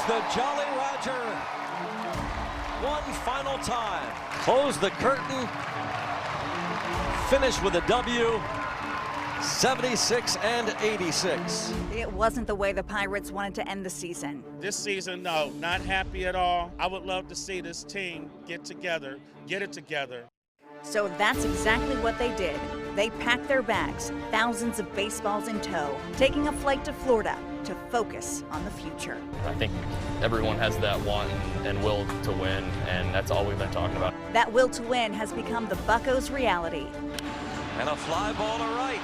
the Jolly Roger one final time. Close the curtain. Finish with a W. 76-86. It wasn't the way the Pirates wanted to end the season. This season, no, not happy at all. I would love to see this team get it together. So that's exactly what they did. They packed their bags, thousands of baseballs in tow, taking a flight to Florida to focus on the future. I think everyone has that want and will to win, and that's all we've been talking about. That will to win has become the Buccos' reality. And a fly ball to right.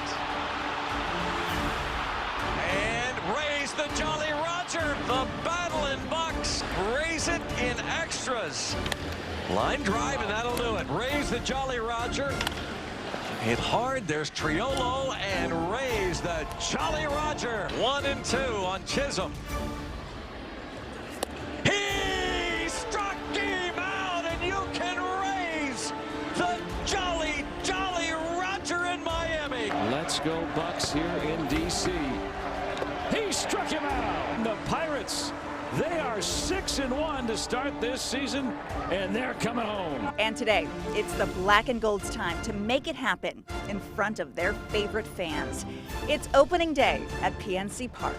And raise the Jolly Roger. The battling Bucks raise it in extras. Line drive, and that'll do it. Raise the Jolly Roger. Hit hard. There's Triolo, and raise the Jolly Roger. 1 and 2 on Chisholm. He struck him out, and you can raise the Jolly Roger in Miami. Let's go Bucks here in D.C. He struck him out. The Pirates, they are 6-1 to start this season, and they're coming home. And today, it's the Black and Gold's time to make it happen in front of their favorite fans. It's opening day at PNC Park.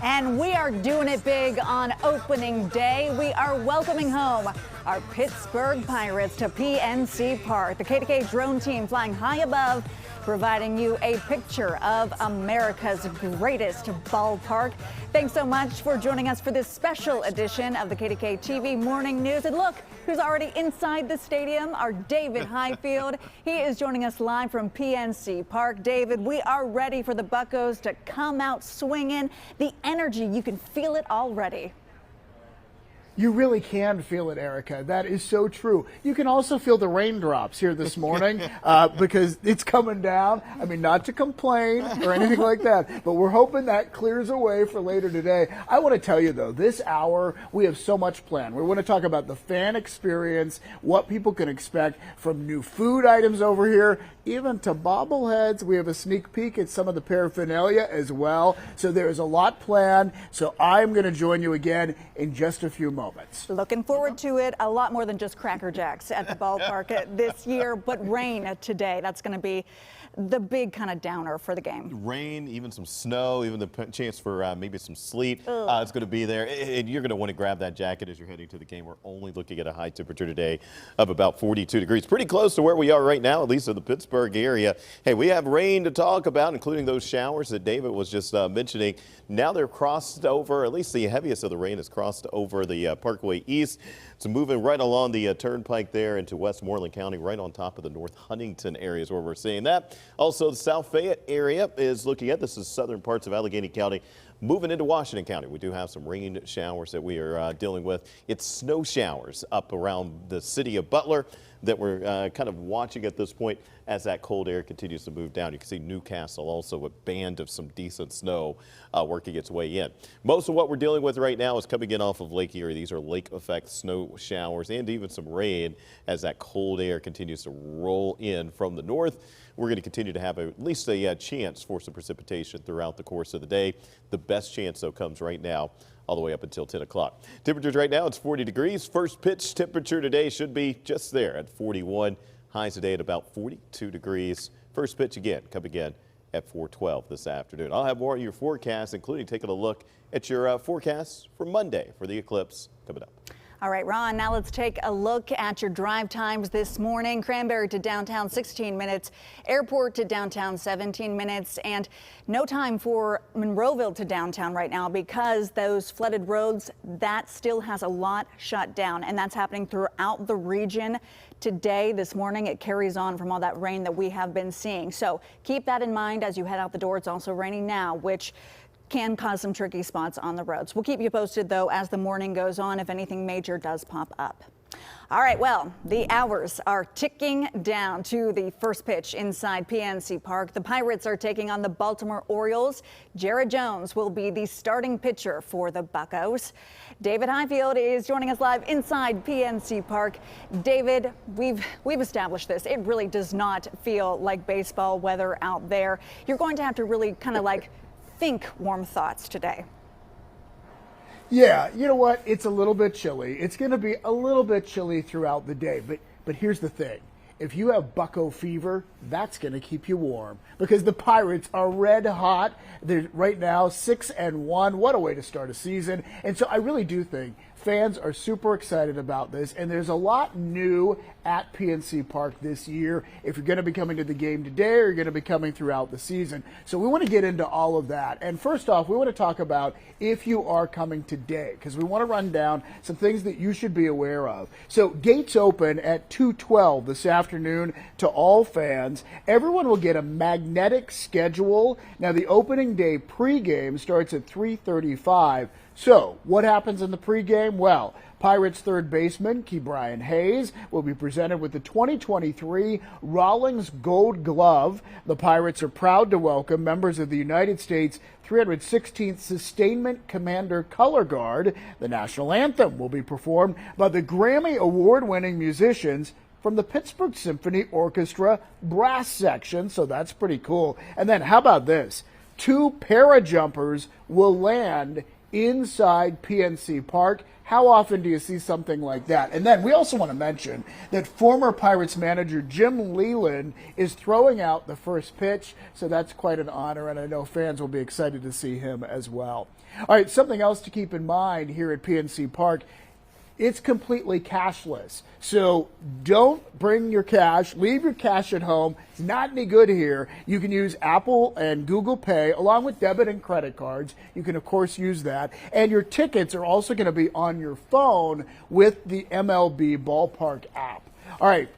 And we are doing it big on opening day. We are welcoming home our Pittsburgh Pirates to PNC Park. The KDKA drone team flying high above, providing you a picture of America's greatest ballpark. Thanks so much for joining us for this special edition of the KDKA-TV Morning News. And look who's already inside the stadium, our David Highfield. He is joining us live from PNC Park. David, we are ready for the Buccos to come out swinging. The energy, you can feel it already. You really can feel it, Erica. That is so true. You can also feel the raindrops here this morning because it's coming down. I mean, not to complain or anything like that, but we're hoping that clears away for later today. I want to tell you, though, this hour, we have so much planned. We want to talk about the fan experience, what people can expect from new food items over here, even to bobbleheads. We have a sneak peek at some of the paraphernalia as well. So there's a lot planned. So I'm going to join you again in just a few moments. Looking forward to it. A lot more than just Cracker Jacks at the ballpark this year, but rain today. That's going to be the big kind of downer for the game. Rain, even some snow, even the chance for maybe some sleet. It's going to be there. And you're going to want to grab that jacket as you're heading to the game. We're only looking at a high temperature today of about 42 degrees. Pretty close to where we are right now, at least in the Pittsburgh area. Hey, we have rain to talk about, including those showers that David was just mentioning. Now they're crossed over, at least the heaviest of the rain has crossed over the Parkway East. It's moving right along the turnpike there into Westmoreland County, right on top of the North Huntington areas where we're seeing that. Also, the South Fayette area is looking at, this is southern parts of Allegheny County, moving into Washington County. We do have some rain showers that we are dealing with. It's snow showers up around the city of Butler that we're kind of watching at this point as that cold air continues to move down. You can see Newcastle also a band of some decent snow working its way in. Most of what we're dealing with right now is coming in off of Lake Erie. These are lake effect snow showers and even some rain as that cold air continues to roll in from the north. We're going to continue to have at least a chance for some precipitation throughout the course of the day. The best chance, though, comes right now all the way up until 10 o'clock. Temperatures right now, it's 40 degrees. First pitch temperature today should be just there at 41. Highs today at about 42 degrees. First pitch again, come again at 4:12 this afternoon. I'll have more of your forecasts, including taking a look at your forecasts for Monday for the eclipse coming up. All right, Ron, now let's take a look at your drive times this morning. Cranberry to downtown, 16 minutes. Airport to downtown, 17 minutes. And no time for Monroeville to downtown right now because those flooded roads, that still has a lot shut down. And that's happening throughout the region today. This morning, it carries on from all that rain that we have been seeing. So keep that in mind as you head out the door. It's also raining now, which can cause some tricky spots on the roads. We'll keep you posted, though, as the morning goes on if anything major does pop up. All right, well, the hours are ticking down to the first pitch inside PNC Park. The Pirates are taking on the Baltimore Orioles. Jared Jones will be the starting pitcher for the Buccos. David Highfield is joining us live inside PNC Park. David, we've established this. It really does not feel like baseball weather out there. You're going to have to really kind of like think warm thoughts today. Yeah, you know what? It's a little bit chilly. It's going to be a little bit chilly throughout the day. But here's the thing. If you have Bucco fever, that's going to keep you warm because the Pirates are red hot. They're right now 6-1. What a way to start a season. And so I really do think fans are super excited about this, and there's a lot new at PNC Park this year if you're going to be coming to the game today or you're going to be coming throughout the season. So we want to get into all of that. And first off, we want to talk about if you are coming today because we want to run down some things that you should be aware of. So gates open at 2:12 this afternoon to all fans. Everyone will get a magnetic schedule. Now the opening day pregame starts at 3:35. So, what happens in the pregame? Well, Pirates third baseman Ke'Bryan Hayes will be presented with the 2023 Rawlings Gold Glove. The Pirates are proud to welcome members of the United States 316th Sustainment Commander Color Guard. The national anthem will be performed by the Grammy Award-winning musicians from the Pittsburgh Symphony Orchestra Brass Section, so that's pretty cool. And then, how about this? 2 parajumpers will land inside PNC Park. How often do you see something like that? And then we also want to mention that former Pirates manager Jim Leland is throwing out the first pitch, so that's quite an honor, and I know fans will be excited to see him as well. All right, something else to keep in mind here at PNC Park. It's completely cashless. So don't bring your cash. Leave your cash at home. It's not any good here. You can use Apple and Google Pay along with debit and credit cards. You can, of course, use that. And your tickets are also going to be on your phone with the MLB Ballpark app. All right.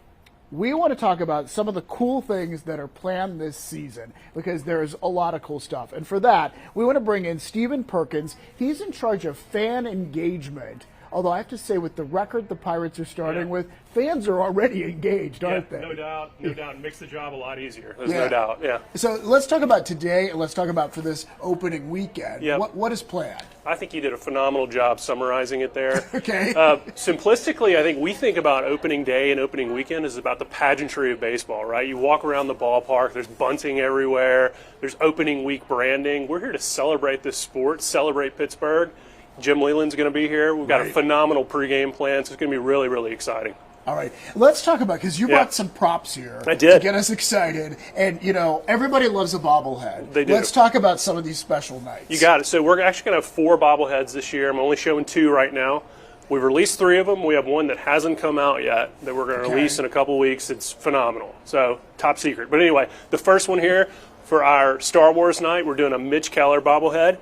We want to talk about some of the cool things that are planned this season because there's a lot of cool stuff. And for that, we want to bring in Stephen Perkins. He's in charge of fan engagement. Although I have to say, with the record the Pirates are starting with, fans are already engaged, aren't they? No doubt. It makes the job a lot easier. There's no doubt, So let's talk about today, and let's talk about for this opening weekend. Yep. What is planned? I think you did a phenomenal job summarizing it there. Okay. Simplistically, I think we think about opening day and opening weekend as about the pageantry of baseball, right? You walk around the ballpark, there's bunting everywhere, there's opening week branding. We're here to celebrate this sport, celebrate Pittsburgh. Jim Leland's going to be here. We've got a phenomenal pregame plan, so it's going to be really, really exciting. All right. Let's talk about, because you brought some props here. I did. To get us excited. And, you know, everybody loves a bobblehead. They do. Let's talk about some of these special nights. You got it. So we're actually going to have 4 bobbleheads this year. I'm only showing 2 right now. We've released 3 of them. We have one that hasn't come out yet that we're going to release in a couple weeks. It's phenomenal. So top secret. But anyway, the first one here for our Star Wars night, we're doing a Mitch Keller bobblehead.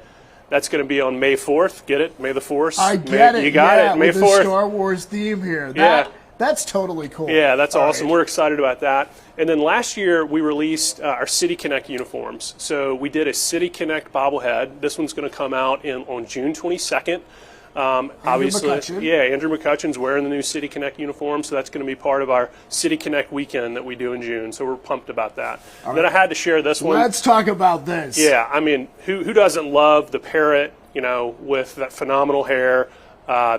That's going to be on May 4th. Get it? May the 4th. I get it. You got it. May 4th. With the Star Wars theme here. That's totally cool. Yeah, that's awesome. Right. We're excited about that. And then last year we released our City Connect uniforms. So we did a City Connect bobblehead. This one's going to come out on June 22nd. Obviously, Andrew McCutcheon's wearing the new City Connect uniform, so that's going to be part of our City Connect weekend that we do in June. So we're pumped about that. Then I had to share this one. Let's talk about this. Yeah, I mean, who doesn't love the parrot? You know, with that phenomenal hair.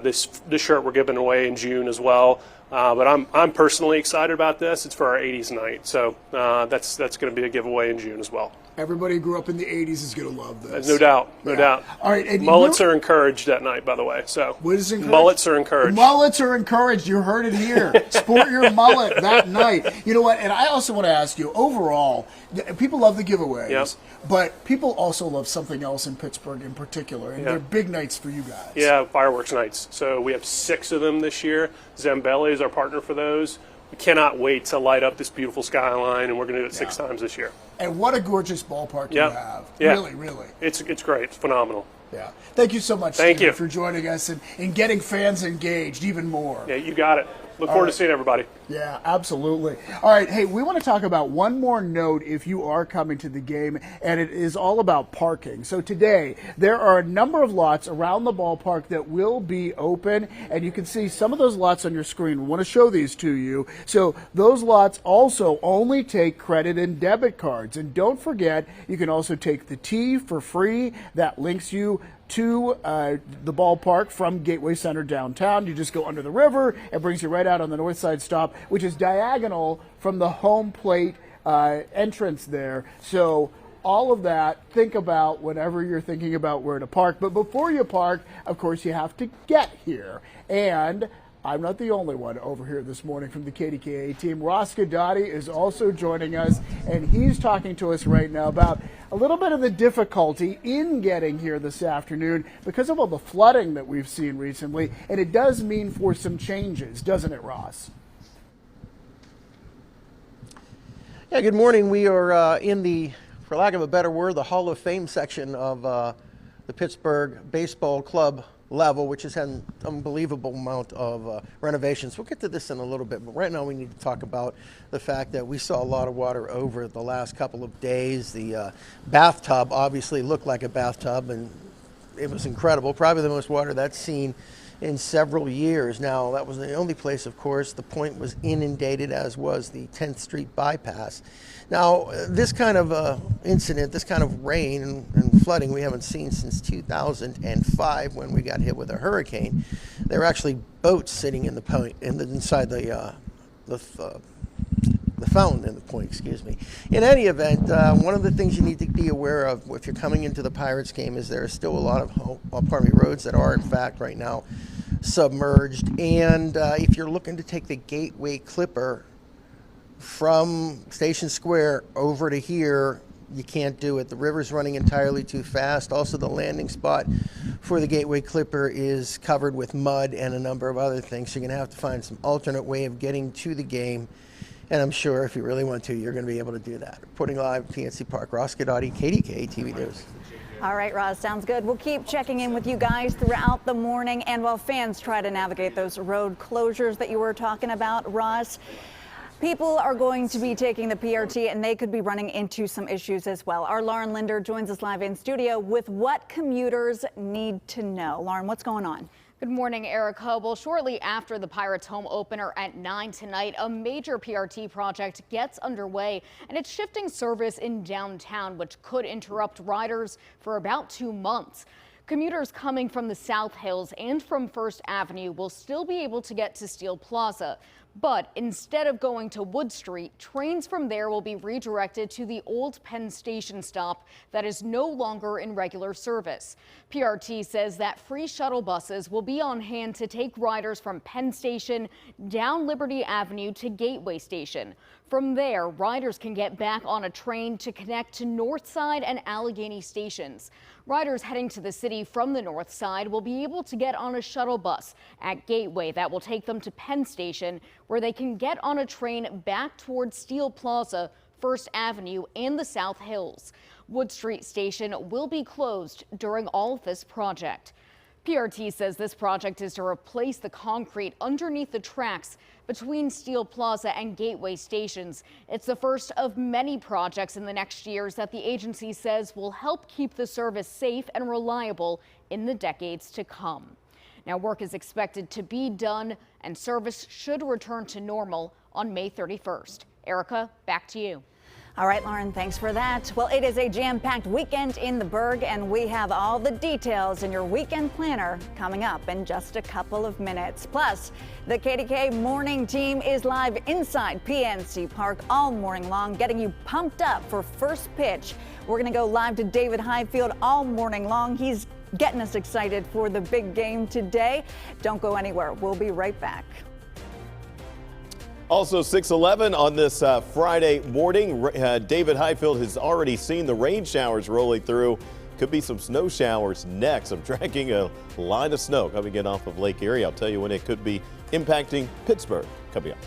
This shirt we're giving away in June as well. But I'm personally excited about this. It's for our 80s night, so that's going to be a giveaway in June as well. Everybody who grew up in the 80s is going to love this. No doubt. No doubt. All right. And mullets are encouraged that night, by the way. So what is encouraged? Mullets are encouraged. Mullets are encouraged. You heard it here. Sport your mullet that night. You know what? And I also want to ask you, overall, people love the giveaways, but people also love something else in Pittsburgh in particular, and they're big nights for you guys. Yeah, fireworks nights. So we have 6 of them this year. Zambelli is our partner for those. We cannot wait to light up this beautiful skyline, and we're going to do it 6 times this year. And what a gorgeous ballpark you have. Yeah. Really, really. It's great. It's phenomenal. Yeah. Thank you so much, Thank you for joining us and getting fans engaged even more. Yeah, you got it. Look forward to seeing everybody. Yeah, absolutely. All right, hey, we want to talk about one more note if you are coming to the game, and it is all about parking. So today, there are a number of lots around the ballpark that will be open, and you can see some of those lots on your screen. We want to show these to you. So those lots also only take credit and debit cards. And don't forget, you can also take the T for free. That links you to the ballpark from Gateway Center downtown. You just go under the river. It brings you right out on the north side stop, which is diagonal from the home plate entrance there. So all of that, think about whenever you're thinking about where to park. But before you park, of course, you have to get here. And I'm not the only one over here this morning from the KDKA team. Ross Gadati is also joining us, and he's talking to us right now about a little bit of the difficulty in getting here this afternoon because of all the flooding that we've seen recently, and it does mean for some changes, doesn't it, Ross? Yeah, good morning. We are in the, for lack of a better word, the Hall of Fame section of the Pittsburgh Baseball Club level, which has had an unbelievable amount of renovations. We'll get to this in a little bit, but right now we need to talk about the fact that we saw a lot of water over the last couple of days. The bathtub obviously looked like a bathtub, and it was incredible. Probably the most water that's seen in several years. Now, that was the only place, of course. The Point was inundated, as was the 10th Street bypass. Now, this kind of incident, this kind of rain and flooding we haven't seen since 2005 when we got hit with a hurricane. There were actually boats sitting in the Point, inside the fountain in the Point, excuse me. In any event, one of the things you need to be aware of if you're coming into the Pirates game is there are still a lot of roads that are in fact right now submerged. And if you're looking to take the Gateway Clipper from Station Square over to here, you can't do it. The river's running entirely too fast. Also, the landing spot for the Gateway Clipper is covered with mud and a number of other things. So you're going to have to find some alternate way of getting to the game. And I'm sure if you really want to, you're going to be able to do that. Reporting live at PNC Park, Ross Gadati, KDKA-TV News. All right, Ross, sounds good. We'll keep checking in with you guys throughout the morning. And while fans try to navigate those road closures that you were talking about, Ross, people are going to be taking the PRT, and they could be running into some issues as well. Our Lauren Linder joins us live in studio with what commuters need to know. Lauren, what's going on? Good morning, Erica. Well, shortly after the Pirates home opener at 9 tonight, a major PRT project gets underway, and it's shifting service in downtown, which could interrupt riders for about 2 months. Commuters coming from the South Hills and from First Avenue will still be able to get to Steel Plaza. But instead of going to Wood Street, trains from there will be redirected to the old Penn Station stop that is no longer in regular service. PRT says that free shuttle buses will be on hand to take riders from Penn Station down Liberty Avenue to Gateway Station. From there, riders can get back on a train to connect to North Side and Allegheny stations. Riders heading to the city from the north side will be able to get on a shuttle bus at Gateway that will take them to Penn Station, where they can get on a train back towards Steel Plaza, First Avenue, and the South Hills. Wood Street Station will be closed during all of this project. PRT says this project is to replace the concrete underneath the tracks between Steel Plaza and Gateway stations. It's the first of many projects in the next years that the agency says will help keep the service safe and reliable in the decades to come. Now, work is expected to be done and service should return to normal on May 31st. Erica, back to you. All right, Lauren, thanks for that. Well, it is a jam-packed weekend in the Berg, and we have all the details in your weekend planner coming up in just a couple of minutes. Plus, the KDKA Morning team is live inside PNC Park all morning long, getting you pumped up for first pitch. We're going to go live to David Highfield all morning long. He's getting us excited for the big game today. Don't go anywhere. We'll be right back. Also 6:11 on this Friday morning. David Highfield has already seen the rain showers rolling through. Could be some snow showers next. I'm tracking a line of snow coming in off of Lake Erie. I'll tell you when it could be impacting Pittsburgh. Coming up.